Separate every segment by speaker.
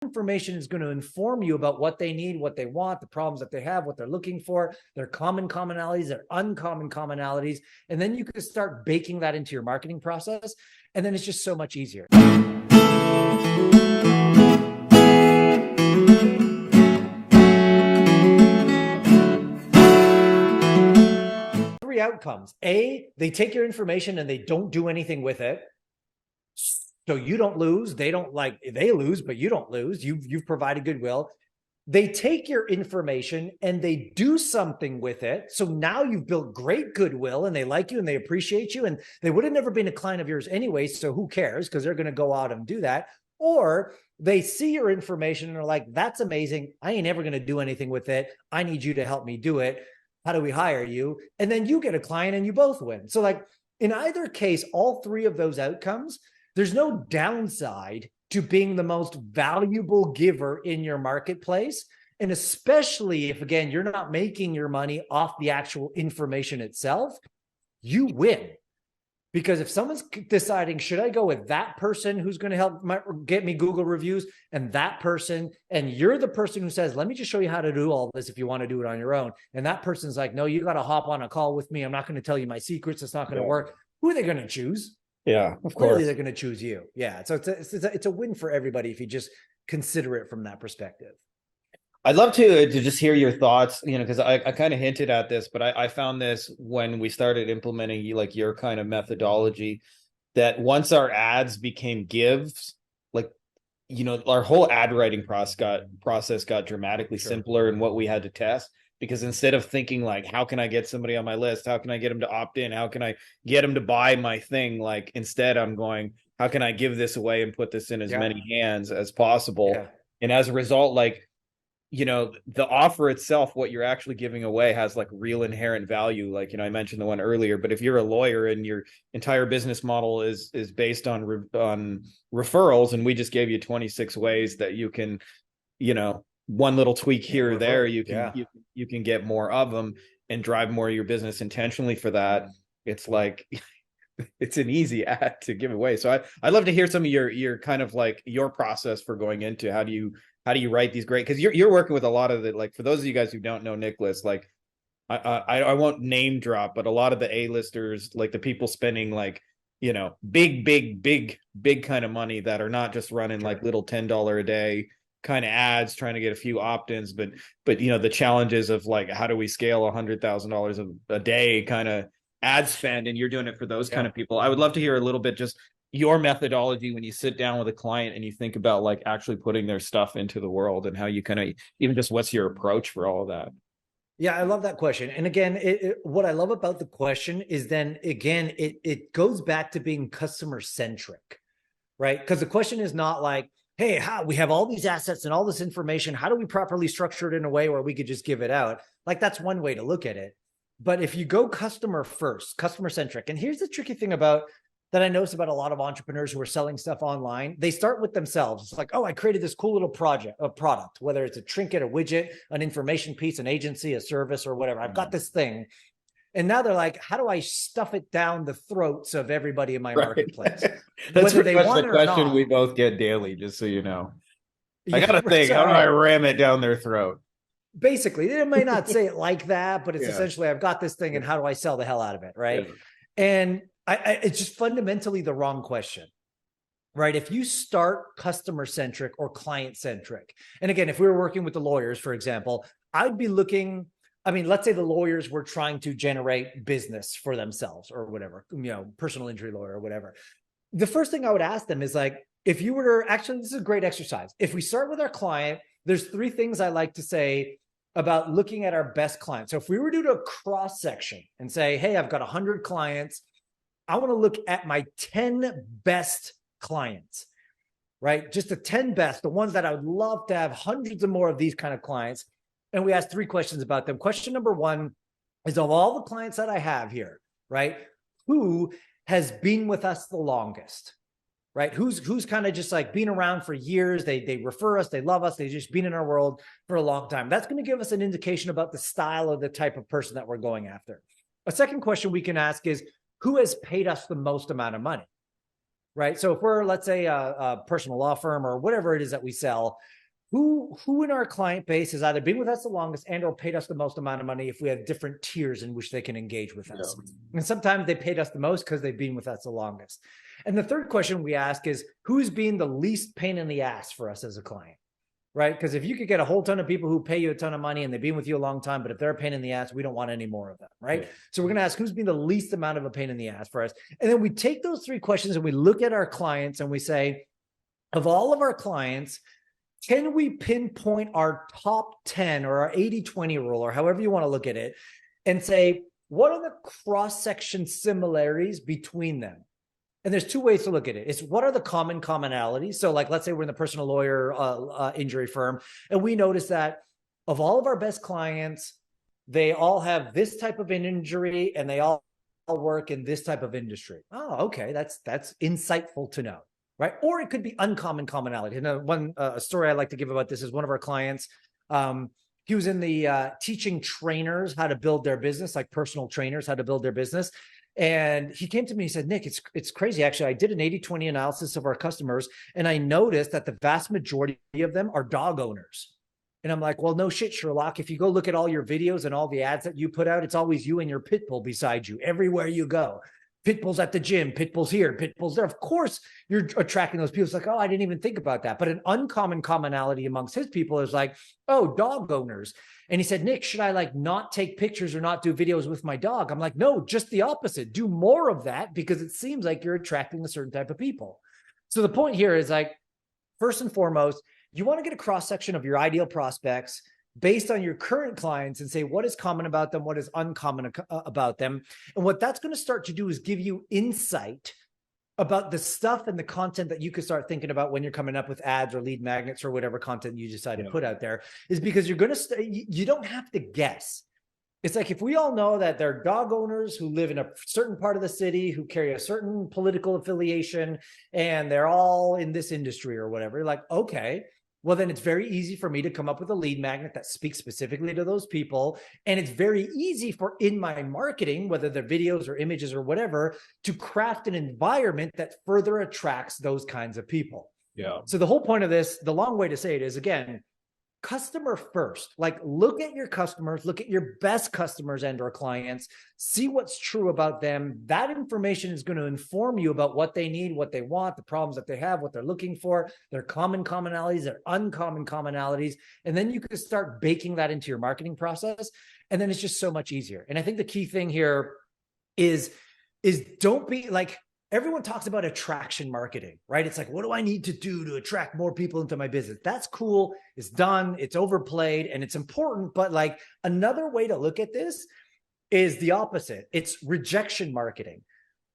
Speaker 1: information is going to inform you about what they need, what they want, the problems that they have, what they're looking for, their common commonalities, their uncommon commonalities. And then you can start baking that into your marketing process. And then it's just so much easier. Three outcomes. A, they take your information and they don't do anything with it. So you don't lose. They lose, but you don't lose. You've provided goodwill. They take your information and they do something with it. So now you've built great goodwill and they like you and they appreciate you, and they would have never been a client of yours anyway. So who cares? Because they're going to go out and do that. Or they see your information and are like, that's amazing. I ain't ever going to do anything with it. I need you to help me do it. How do we hire you? And then you get a client and you both win. So like in either case, all three of those outcomes, there's no downside to being the most valuable giver in your marketplace. And especially if, again, you're not making your money off the actual information itself, you win. Because if someone's deciding, should I go with that person who's going to help get me Google reviews and that person, and you're the person who says, let me just show you how to do all this if you want to do it on your own. And that person's like, no, you got to hop on a call with me. I'm not going to tell you my secrets. It's not going to work. Who are they going to choose?
Speaker 2: Yeah, of course.
Speaker 1: Clearly they're going to choose you. Yeah. So it's a win for everybody if you just consider it from that perspective.
Speaker 2: I'd love to just hear your thoughts, because I kind of hinted at this, but I found this when we started implementing your kind of methodology, that once our ads became gives, our whole ad writing process got dramatically simpler in what we had to test. Because instead of thinking how can I get somebody on my list? How can I get them to opt in? How can I get them to buy my thing? Instead I'm going, how can I give this away and put this in as many hands as possible? Yeah. And as a result, the offer itself, what you're actually giving away has real inherent value. I mentioned the one earlier, but if you're a lawyer and your entire business model is based on referrals, and we just gave you 26 ways that you can, one little tweak here or there, you can get more of them and drive more of your business intentionally for that. It's it's an easy ad to give away. So I'd love to hear some of your kind of your process for going into how do you write these great, because you're working with a lot of the, for those of you guys who don't know Nicholas, I won't name drop, but a lot of the A-listers, the people spending big kind of money that are not just running little $10 a day kind of ads trying to get a few opt-ins, but the challenges of how do we scale $100,000 a day kind of ad spend, and you're doing it for those kind of people. I would love to hear a little bit just your methodology when you sit down with a client and you think about actually putting their stuff into the world, and how you kind of, even just what's your approach for all of that.
Speaker 1: Yeah, I love that question. And again, what I love about the question is then again, it goes back to being customer centric, right? Because the question is not hey, we have all these assets and all this information. How do we properly structure it in a way where we could just give it out? That's one way to look at it. But if you go customer first, customer centric, and here's the tricky thing that I notice about a lot of entrepreneurs who are selling stuff online, they start with themselves. It's I created this cool little product, whether it's a trinket, a widget, an information piece, an agency, a service, or whatever. I've got this thing. And now they're how do I stuff it down the throats of everybody in my marketplace?
Speaker 2: That's pretty much the question we both get daily, just so you know. I got a thing. How do I ram it down their throat?
Speaker 1: Basically, they may not say it like that, but it's essentially, I've got this thing and how do I sell the hell out of it, right? Yeah. And it's just fundamentally the wrong question, right? If you start customer centric or client centric, and again, if we were working with the lawyers, for example, I'd be looking, let's say the lawyers were trying to generate business for themselves or whatever, personal injury lawyer or whatever. The first thing I would ask them is if you were to, actually, this is a great exercise. If we start with our client, there's three things I like to say about looking at our best clients. So if we were to do a cross section and say, hey, I've got 100 clients, I want to look at my 10 best clients, right? Just the 10 best, the ones that I would love to have hundreds of more of these kind of clients. And we ask three questions about them. Question number one is, of all the clients that I have here, right, who has been with us the longest, right? Who's kind of just been around for years. They refer us, they love us, they've just been in our world for a long time. That's going to give us an indication about the style of the type of person that we're going after. A second question we can ask is, who has paid us the most amount of money, right? So if we're, let's say, a personal law firm or whatever it is that we sell, who in our client base has either been with us the longest and or paid us the most amount of money if we have different tiers in which they can engage with us. And sometimes they paid us the most because they've been with us the longest. And the third question we ask is, who's been the least pain in the ass for us as a client? Right? Because if you could get a whole ton of people who pay you a ton of money and they've been with you a long time, but if they're a pain in the ass, we don't want any more of them, right? So we're going to ask who's been the least amount of a pain in the ass for us. And then we take those three questions and we look at our clients and we say, of all of our clients, can we pinpoint our top 10 or our 80-20 rule, or however you want to look at it, and say, what are the cross-section similarities between them? And there's two ways to look at it. It's what are the common commonalities? So like, let's say we're in the personal lawyer injury firm, and we notice that of all of our best clients, they all have this type of an injury and they all work in this type of industry. Oh, okay. That's insightful to know, right? Or it could be uncommon commonality. And one story I like to give about this is one of our clients, he was in the teaching trainers how to build their business, like personal trainers, how to build their business. And he came to me and he said, Nick, it's crazy. Actually, I did an 80-20 analysis of our customers, and I noticed that the vast majority of them are dog owners. And I'm like, well, no shit, Sherlock. If you go look at all your videos and all the ads that you put out, it's always you and your pit bull beside you everywhere you go. Pit bulls at the gym, pit bulls here, pit bulls there. Of course, you're attracting those people. It's like, oh, I didn't even think about that. But an uncommon commonality amongst his people is like, oh, dog owners. And he said, Nick, should I like not take pictures or not do videos with my dog? I'm like, no, just the opposite. Do more of that because it seems like you're attracting a certain type of people. So the point here is like, first and foremost, you want to get a cross section of your ideal prospects based on your current clients and say, what is common about them? What is uncommon about them? And what that's going to start to do is give you insight about the stuff and the content that you could start thinking about when you're coming up with ads or lead magnets or whatever content you decide to put out there, is because you're going to, you don't have to guess. It's like, if we all know that they're dog owners who live in a certain part of the city, who carry a certain political affiliation, and they're all in this industry or whatever, you're like, okay, well, then it's very easy for me to come up with a lead magnet that speaks specifically to those people. And it's very easy for, in my marketing, whether they're videos or images or whatever, to craft an environment that further attracts those kinds of people.
Speaker 2: Yeah.
Speaker 1: So the whole point of this, the long way to say it is, again, customer first. Like, look at your customers, look at your best customers and or clients, see what's true about them. That information is going to inform you about what they need, what they want, the problems that they have, what they're looking for, their common commonalities, their uncommon commonalities. And then you can start baking that into your marketing process. And then it's just so much easier. And I think the key thing here is don't be like, everyone talks about attraction marketing, right? It's like, what do I need to do to attract more people into my business? That's cool. It's done. It's overplayed and it's important. But like, another way to look at this is the opposite. It's rejection marketing.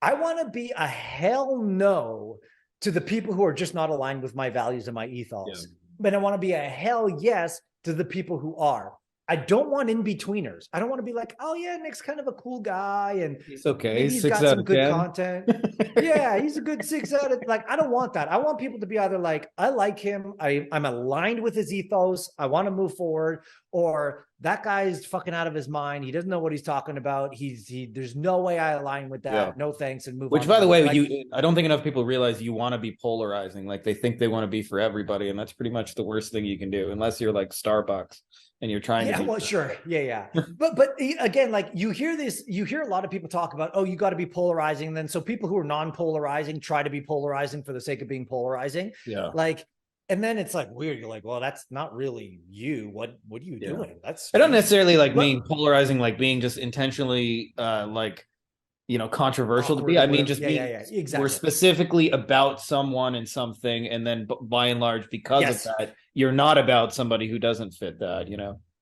Speaker 1: I want to be a hell no to the people who are just not aligned with my values and my ethos. But I want to be a hell yes to the people who are. I don't want in-betweeners. I don't want to be like, oh yeah, Nick's kind of a cool guy and
Speaker 2: He's okay.
Speaker 1: he's got some good content. Yeah, he's a good 6 out of, like, I don't want that. I want people to be either like, I like him, I'm aligned with his ethos, I want to move forward, or that guy's fucking out of his mind. He doesn't know what he's talking about. There's no way I align with that. Yeah. No thanks, and move on.
Speaker 2: Which, by the way, like, I don't think enough people realize you want to be polarizing. Like, they think they want to be for everybody, and that's pretty much the worst thing you can do, unless you're like Starbucks and you're trying to be.
Speaker 1: Well, sure. Yeah. But again, like, you hear a lot of people talk about, oh, you got to be polarizing. And then so people who are non-polarizing try to be polarizing for the sake of being polarizing. Yeah. Like, and then it's like weird. You're like, well, that's not really you. What are you doing? I
Speaker 2: don't necessarily like mean polarizing, like being just intentionally like, controversial to be. I mean, just being, exactly. We're specifically about someone and something. And then by and large, because of that, you're not about somebody who doesn't fit that,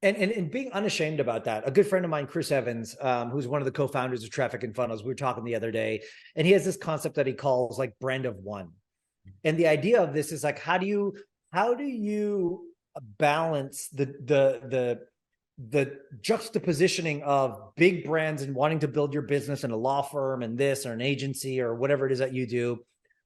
Speaker 1: And being unashamed about that. A good friend of mine, Chris Evans, who's one of the co-founders of Traffic and Funnels, we were talking the other day, and he has this concept that he calls like brand of one. And the idea of this is like, how do you balance the juxtapositioning of big brands and wanting to build your business in a law firm and this or an agency or whatever it is that you do,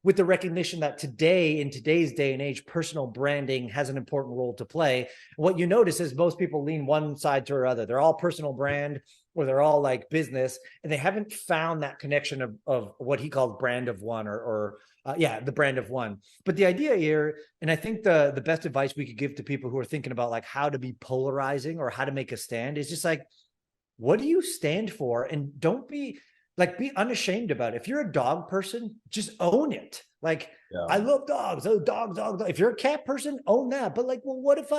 Speaker 1: with the recognition that today, in today's day and age, personal branding has an important role to play. What you notice is most people lean one side to the other. They're all personal brand, or they're all like business, and they haven't found that connection of what he called brand of one, or the brand of one. But the idea here, and I think the best advice we could give to people who are thinking about like how to be polarizing or how to make a stand is just like, what do you stand for? And don't be be unashamed about it. If you're a dog person, just own it. Like,
Speaker 2: Yeah.
Speaker 1: I love dogs. Oh, dogs. If you're a cat person, own that. But like, well, what if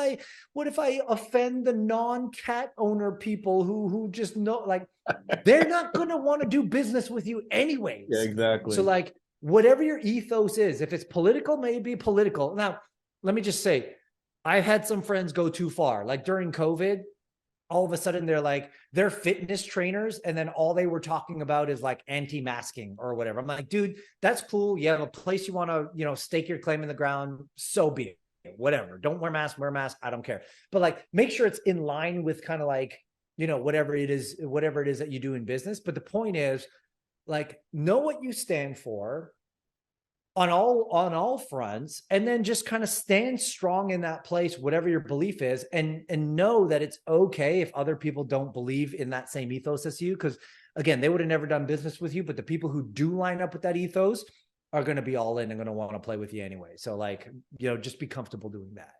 Speaker 1: I offend the non-cat owner people who just know, like, they're not going to want to do business with you anyways.
Speaker 2: Yeah, exactly.
Speaker 1: So like, whatever your ethos is, if it's political, maybe political. Now, let me just say, I've had some friends go too far. Like during COVID, all of a sudden they're fitness trainers, and then all they were talking about is like anti-masking or whatever. I'm like, dude, that's cool. You have a place you want to, stake your claim in the ground. So be it. Whatever. Don't wear mask. I don't care. But like, make sure it's in line with kind of like, whatever it is that you do in business. But the point is, like, know what you stand for on all fronts, and then just kind of stand strong in that place, whatever your belief is, and know that it's okay if other people don't believe in that same ethos as you, because again, they would have never done business with you, but the people who do line up with that ethos are going to be all in and going to want to play with you anyway. So like, just be comfortable doing that.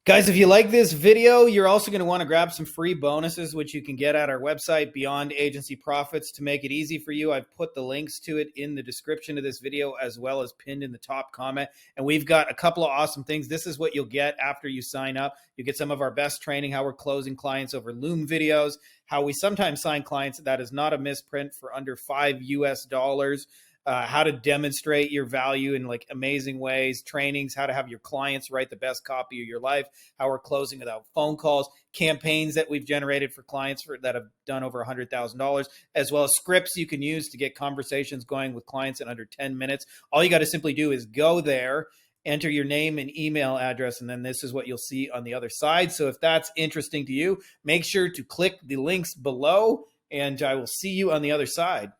Speaker 2: Guys, if you like this video, you're also going to want to grab some free bonuses, which you can get at our website, Beyond Agency Profits. To make it easy for you, I've put the links to it in the description of this video, as well as pinned in the top comment. And we've got a couple of awesome things. This is what you'll get after you sign up. You get some of our best training, how we're closing clients over Loom videos, how we sometimes sign clients that is not a misprint for under $5 US, how to demonstrate your value in like amazing ways, trainings, how to have your clients write the best copy of your life, how we're closing without phone calls, campaigns that we've generated for clients that have done over $100,000, as well as scripts you can use to get conversations going with clients in under 10 minutes. All you got to simply do is go there, enter your name and email address, and then this is what you'll see on the other side. So if that's interesting to you, make sure to click the links below, and I will see you on the other side.